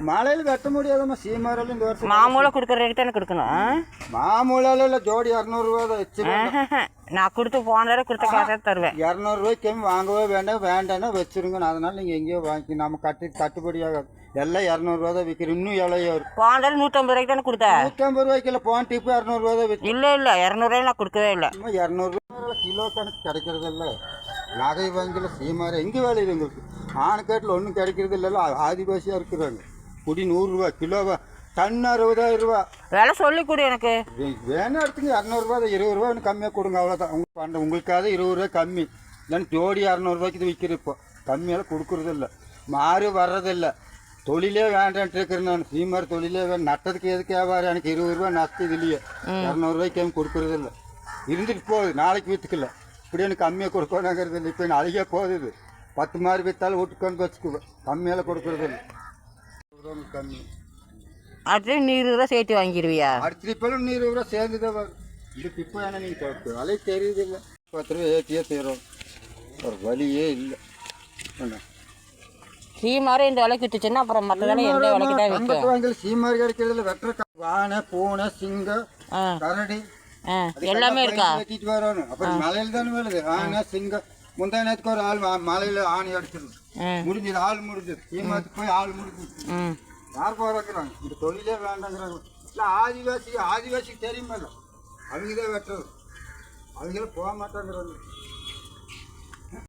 மழையில் வெட்ட முடியாதம்மா. சீமாரெல்லாம் இந்த வருஷம் மாமூலை கொடுக்குற ரேட்டு தானே கொடுக்கணும். மாமூலால இல்லை, ஜோடி 200 தான் வச்சு. நான் கொடுத்து போன தடவை கொடுத்த காசை தருவேன். 200 கம்மி வாங்கவே வேண்டாம்னா வச்சுருங்க. அதனால நீங்கள் எங்கேயோ வாங்கி நம்ம கட்டுப்படி ஆகாது. எல்லாம் 200 தான் விற்கிறோம். இன்னும் எவ்வளோ வரும்? போன தடவை 150 ரூபாய்க்கு தானே கொடுத்தேன். 150 ரூபாய்க்கு இல்லை, போன டிப்பு 200 தான் விற்று. இல்லை 200 நான் கொடுக்கவே இல்லை. 200 கிலோ கணக்கு கிடைக்கிறது இல்லை. நகை வங்கியில் சீமாரி எங்கே வேலையுது உங்களுக்கு? ஆணுக்காட்டில் ஒன்றும் கிடைக்கிறது இல்லை. ஆதிவாசியாக இருக்கிறாங்க. குடி 100 ரூபா கிலோவா, டன் 60,000 ரூபா. வேலை சொல்லி கொடு எனக்கு. வேணும் எடுத்துங்க. 200 ரூபா தான், 20 ரூபா கம்மியாக கொடுங்க, அவ்வளோதான். உங்களுக்காக 20 ரூபா கம்மி. இல்லைன்னு ஜோடி 200 ரூபாய்க்கு இது விற்கிது. இப்போ கம்மியெல்லாம் கொடுக்குறது இல்லை. மாறு வர்றதில்லை. தொழிலே வேண்டான்ட்டு இருக்கிறேன் நான். சீமாரி தொழிலே வேணும். நட்டதுக்கு எதுக்கு வியாபாரம்? எனக்கு 20 ரூபா நஷ்டம் இதுலையே. 200 ரூபாய்க்கு கம்மி கொடுக்குறது இல்லை. இருந்துட்டு போகுது, நாளைக்கு விற்றுக்கல. இப்படி எனக்கு கம்மியாக கொடுக்கணுங்கிறது இல்லை. இப்போ எனக்கு அழுகே போகுது. 10 மாறு விற்றாலும் விட்டுக்கொண்டு வச்சுக்குவேன். கம்மியெல்லாம் கொடுக்குறது இல்லை. கம்மி அடுத்து நீ 20 ரூபா சேர்த்து வாங்கிடுவியா? அடுத்த இப்போலாம் 20 ரூபா சேர்ந்துதான் வரும். இது இப்போ ஏன்னா நீங்கள் தோற்று அலை தெரியுது இல்லை. 10 ரூபா ஏற்றியே தரும். ஒரு வழியே இல்லை. என்ன சீமாரி இந்த விலைக்கு விட்டுச்சுன்னா அப்புறம் மற்றதெல்லாம் எந்த விலைக்கு தான் விற்கும்? வாங்கல சீமாரி கிடைக்கிறதுல வெட்டுற வானை, பூனை, சிங்கம், கரடி எல்லாமே இருக்கா? வெட்டிட்டு வரணும். அப்புறம் மலையில் தானே வருது. ஆனை, சிங்கம். முந்தா நேரத்துக்கு ஒரு ஆள் மலையில் ஆணி அடிச்சிடும். முடிஞ்சது, ஆள் முடிஞ்சது. சீமாத்துக்கு போய் ஆள் முடிஞ்சது. யார் போகிறாங்கிறாங்க? இந்த தொழிலே வேண்டாங்கிறாங்க. இல்லை ஆதிவாசிக்கு தெரியுமா இல்லை? அவங்க தான் வெட்டுறது. அவங்களும் போக மாட்டாங்கிறாங்க.